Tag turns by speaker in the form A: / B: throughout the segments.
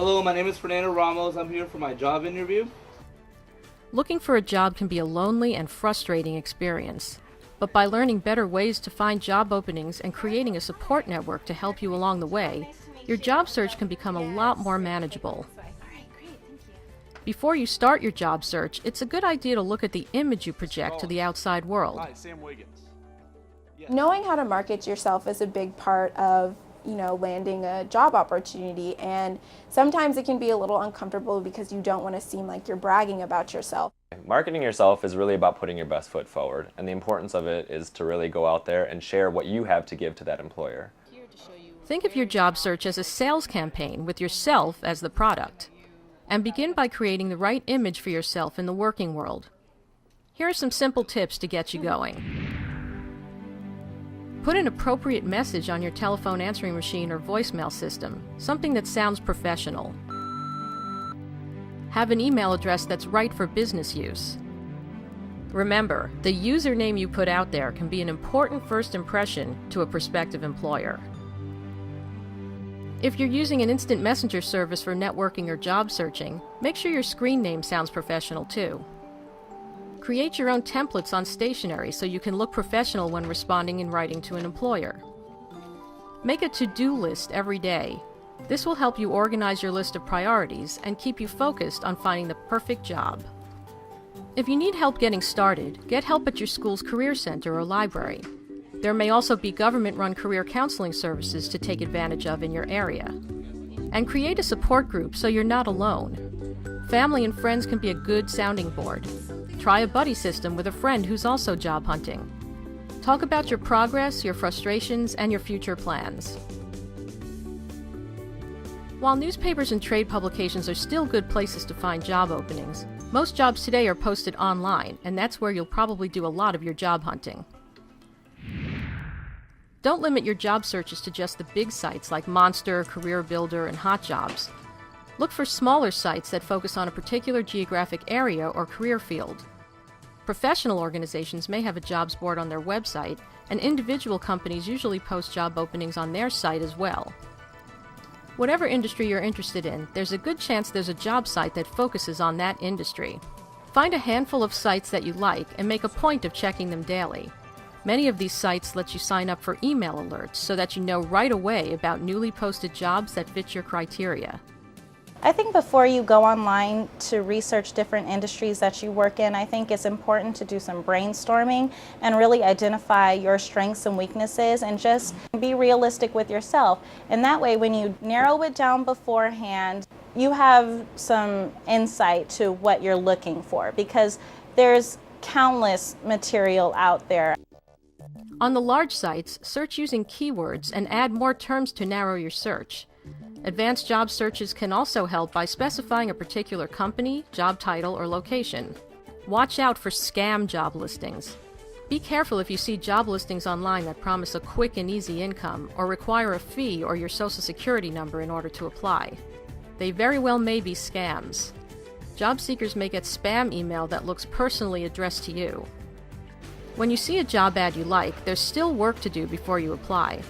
A: Hello, my name is Fernando Ramos. I'm here for my job interview.
B: Looking for a job can be a lonely and frustrating experience, but by learning better ways to find job openings and creating a support network to help you along the way, your job search can become a lot more manageable. Before you start your job search, it's a good idea to look at the image you project to the outside world.
C: Knowing how to market yourself is a big part of landing a job opportunity, and sometimes it can be a little uncomfortable because you don't want to seem like you're bragging about yourself.
D: Marketing yourself is really about putting your best foot forward, and the importance of it is to really go out there and share what you have to give to that employer.
B: Think of your job search as a sales campaign with yourself as the product, and begin by creating the right image for yourself in the working world. Here are some simple tips to get you going. Put an appropriate message on your telephone answering machine or voicemail system, something that sounds professional. Have an email address that's right for business use. Remember, the username you put out there can be an important first impression to a prospective employer. If you're using an instant messenger service for networking or job searching, make sure your screen name sounds professional too. Create your own templates on stationery so you can look professional when responding and writing to an employer. Make a to-do list every day. This will help you organize your list of priorities and keep you focused on finding the perfect job. If you need help getting started, get help at your school's career center or library. There may also be government-run career counseling services to take advantage of in your area. And create a support group so you're not alone. Family and friends can be a good sounding board. Try a buddy system with a friend who's also job hunting. Talk about your progress, your frustrations, and your future plans. While newspapers and trade publications are still good places to find job openings, most jobs today are posted online, and that's where you'll probably do a lot of your job hunting. Don't limit your job searches to just the big sites like Monster, Career Builder, and Hot Jobs. Look for smaller sites that focus on a particular geographic area or career field. Professional organizations may have a jobs board on their website, and individual companies usually post job openings on their site as well. Whatever industry you're interested in, there's a good chance there's a job site that focuses on that industry. Find a handful of sites that you like and make a point of checking them daily. Many of these sites let you sign up for email alerts so that you know right away about newly posted jobs that fit your criteria.
E: I think before you go online to research different industries that you work in, I think it's important to do some brainstorming and really identify your strengths and weaknesses and just be realistic with yourself. And that way, when you narrow it down beforehand, you have some insight to what you're looking for, because there's countless material out there.
B: On the large sites, search using keywords and add more terms to narrow your search. Advanced job searches can also help by specifying a particular company, job title, or location. Watch out for scam job listings. Be careful if you see job listings online that promise a quick and easy income or require a fee or your social security number in order to apply. They very well may be scams. Job seekers may get spam email that looks personally addressed to you. When you see a job ad you like, there's still work to do before you apply.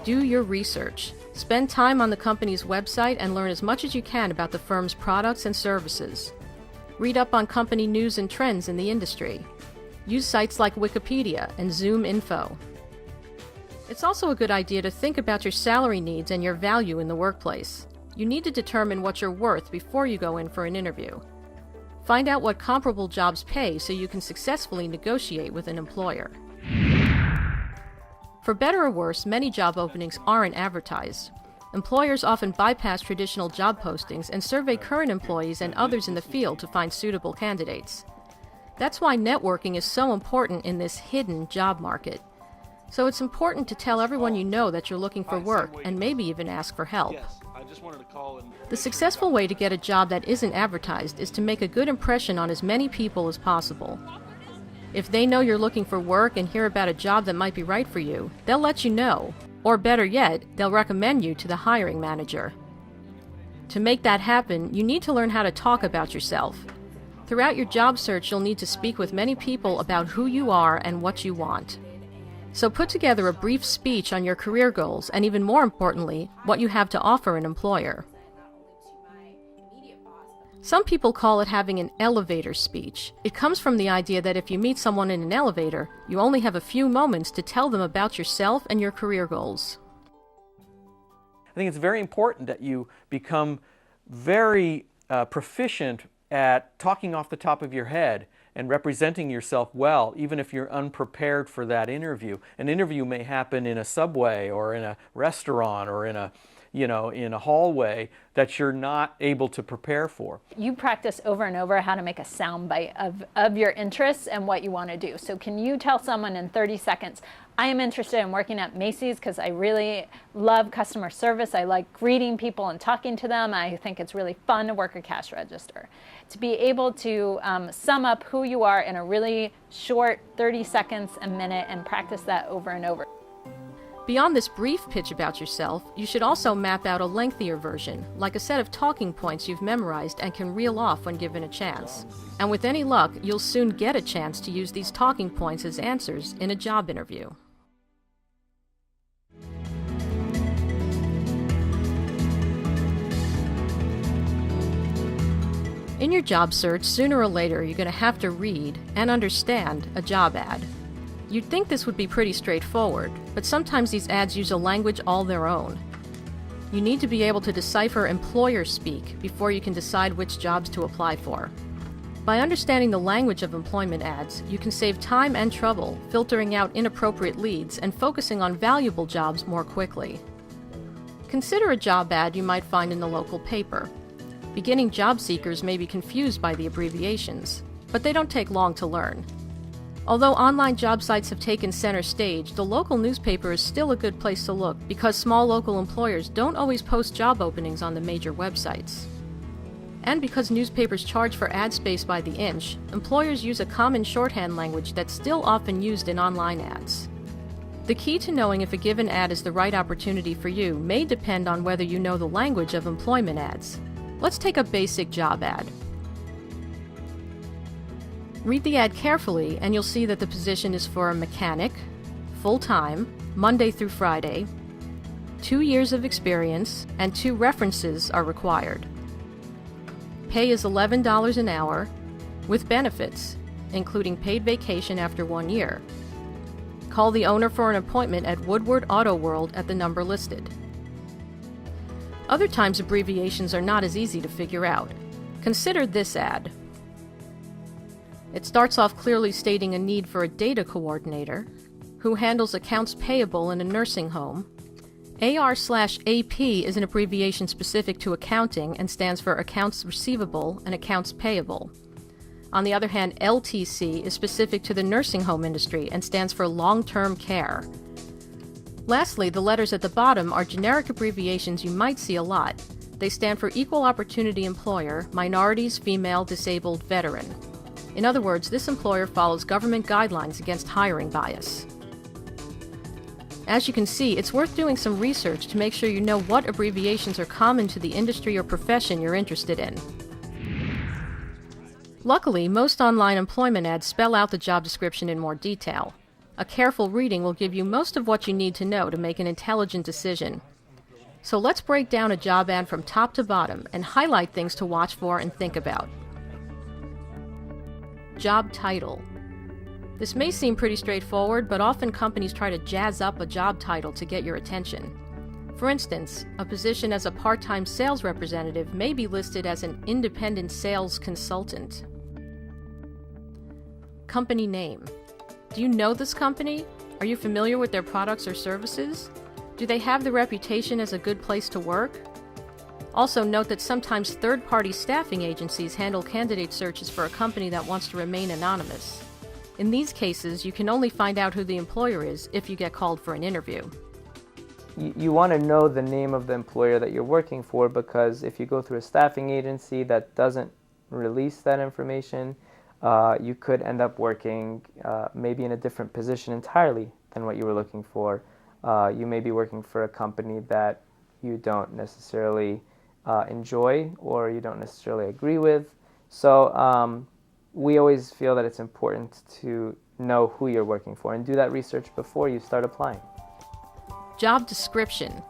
B: Do your research. Spend time on the company's website and learn as much as you can about the firm's products and services. Read up on company news and trends in the industry. Use sites like Wikipedia and Zoom Info. It's also a good idea to think about your salary needs and your value in the workplace. You need to determine what you're worth before you go in for an interview. Find out what comparable jobs pay so you can successfully negotiate with an employer. For better or worse, many job openings aren't advertised. Employers often bypass traditional job postings and survey current employees and others in the field to find suitable candidates. That's why networking is so important in this hidden job market. So it's important to tell everyone you know that you're looking for work and maybe even ask for help. The successful way to get a job that isn't advertised is to make a good impression on as many people as possible. If they know you're looking for work and hear about a job that might be right for you, they'll let you know. Or better yet, they'll recommend you to the hiring manager. To make that happen, you need to learn how to talk about yourself. Throughout your job search, you'll need to speak with many people about who you are and what you want. So put together a brief speech on your career goals and, even more importantly, what you have to offer an employer. Some people call it having an elevator speech. It comes from the idea that if you meet someone in an elevator, you only have a few moments to tell them about yourself and your career goals.
F: I think it's very important that you become very proficient at talking off the top of your head and representing yourself well, even if you're unprepared for that interview. An interview may happen in a subway or in a restaurant or in a hallway that you're not able to prepare for.
G: You practice over and over how to make a soundbite of your interests and what you want to do. So can you tell someone in 30 seconds, I am interested in working at Macy's because I really love customer service. I like greeting people and talking to them. I think it's really fun to work a cash register. To be able to sum up who you are in a really short 30 seconds, a minute, and practice that over and over.
B: Beyond this brief pitch about yourself, you should also map out a lengthier version, like a set of talking points you've memorized and can reel off when given a chance. And with any luck, you'll soon get a chance to use these talking points as answers in a job interview. In your job search, sooner or later, you're going to have to read and understand a job ad. You'd think this would be pretty straightforward, but sometimes these ads use a language all their own. You need to be able to decipher employer speak before you can decide which jobs to apply for. By understanding the language of employment ads, you can save time and trouble filtering out inappropriate leads and focusing on valuable jobs more quickly. Consider a job ad you might find in the local paper. Beginning job seekers may be confused by the abbreviations, but they don't take long to learn. Although online job sites have taken center stage, the local newspaper is still a good place to look because small local employers don't always post job openings on the major websites. And because newspapers charge for ad space by the inch, employers use a common shorthand language that's still often used in online ads. The key to knowing if a given ad is the right opportunity for you may depend on whether you know the language of employment ads. Let's take a basic job ad. Read the ad carefully and you'll see that the position is for a mechanic, full-time, Monday through Friday, 2 years of experience, and 2 references are required. Pay is $11 an hour, with benefits, including paid vacation after 1 year. Call the owner for an appointment at Woodward Auto World at the number listed. Other times abbreviations are not as easy to figure out. Consider this ad. It starts off clearly stating a need for a data coordinator who handles accounts payable in a nursing home. AR/AP is an abbreviation specific to accounting and stands for accounts receivable and accounts payable. On the other hand, LTC is specific to the nursing home industry and stands for long-term care. Lastly, the letters at the bottom are generic abbreviations you might see a lot. They stand for Equal Opportunity Employer, Minorities, Female, Disabled, Veteran. In other words, this employer follows government guidelines against hiring bias. As you can see, it's worth doing some research to make sure you know what abbreviations are common to the industry or profession you're interested in. Luckily, most online employment ads spell out the job description in more detail. A careful reading will give you most of what you need to know to make an intelligent decision. So let's break down a job ad from top to bottom and highlight things to watch for and think about. Job title. This may seem pretty straightforward, but often companies try to jazz up a job title to get your attention. For instance, a position as a part-time sales representative may be listed as an independent sales consultant. Company name. Do you know this company? Are you familiar with their products or services? Do they have the reputation as a good place to work? Also note that sometimes third-party staffing agencies handle candidate searches for a company that wants to remain anonymous. In these cases, you can only find out who the employer is if you get called for an interview.
H: You want to know the name of the employer that you're working for, because if you go through a staffing agency that doesn't release that information, you could end up working maybe in a different position entirely than what you were looking for. You may be working for a company that you don't necessarily enjoy or you don't necessarily agree with. So we always feel that it's important to know who you're working for and do that research before you start applying.
B: Job description.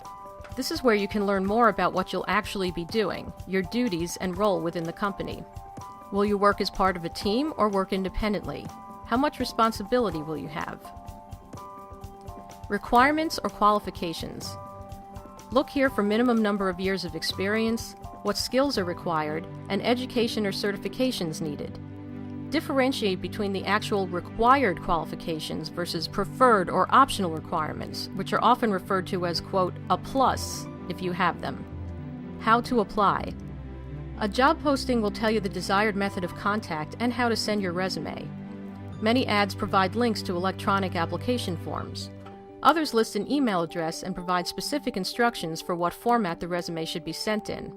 B: This is where you can learn more about what you'll actually be doing, your duties and role within the company. Will you work as part of a team or work independently? How much responsibility will you have? Requirements or qualifications. Look here for minimum number of years of experience, what skills are required, and education or certifications needed. Differentiate between the actual required qualifications versus preferred or optional requirements, which are often referred to as, quote, a plus if you have them. How to apply. A job posting will tell you the desired method of contact and how to send your resume. Many ads provide links to electronic application forms. Others list an email address and provide specific instructions for what format the resume should be sent in.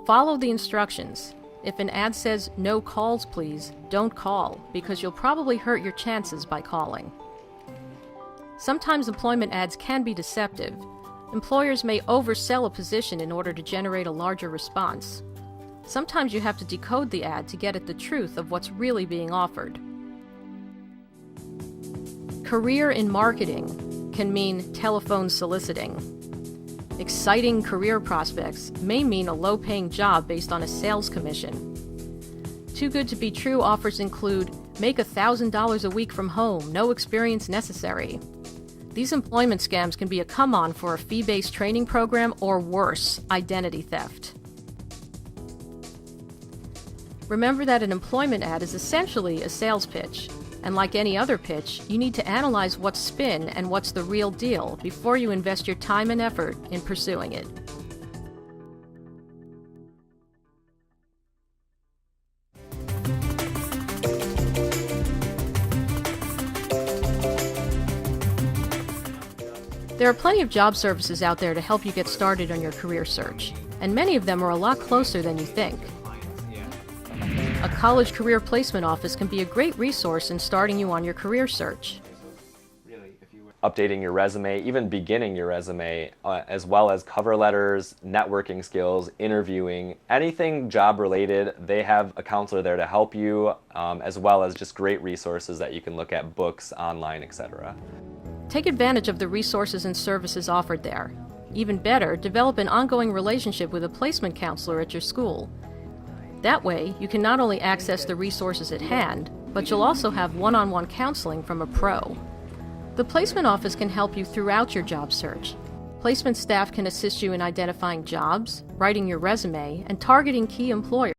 B: Follow the instructions. If an ad says, "No calls, please," don't call, because you'll probably hurt your chances by calling. Sometimes employment ads can be deceptive. Employers may oversell a position in order to generate a larger response. Sometimes you have to decode the ad to get at the truth of what's really being offered. Career in marketing can mean telephone soliciting. Exciting career prospects may mean a low-paying job based on a sales commission. Too good to be true offers include, make $1,000 a week from home, no experience necessary. These employment scams can be a come-on for a fee-based training program or worse, identity theft. Remember that an employment ad is essentially a sales pitch. And like any other pitch, you need to analyze what's spin and what's the real deal before you invest your time and effort in pursuing it. There are plenty of job services out there to help you get started on your career search, and many of them are a lot closer than you think. A college career placement office can be a great resource in starting you on your career search.
D: Updating your resume, even beginning your resume, as well as cover letters, networking skills, interviewing, anything job related, they have a counselor there to help you, as well as just great resources that you can look at, books, online, etc.
B: Take advantage of the resources and services offered there. Even better, develop an ongoing relationship with a placement counselor at your school. That way, you can not only access the resources at hand, but you'll also have one-on-one counseling from a pro. The placement office can help you throughout your job search. Placement staff can assist you in identifying jobs, writing your resume, and targeting key employers.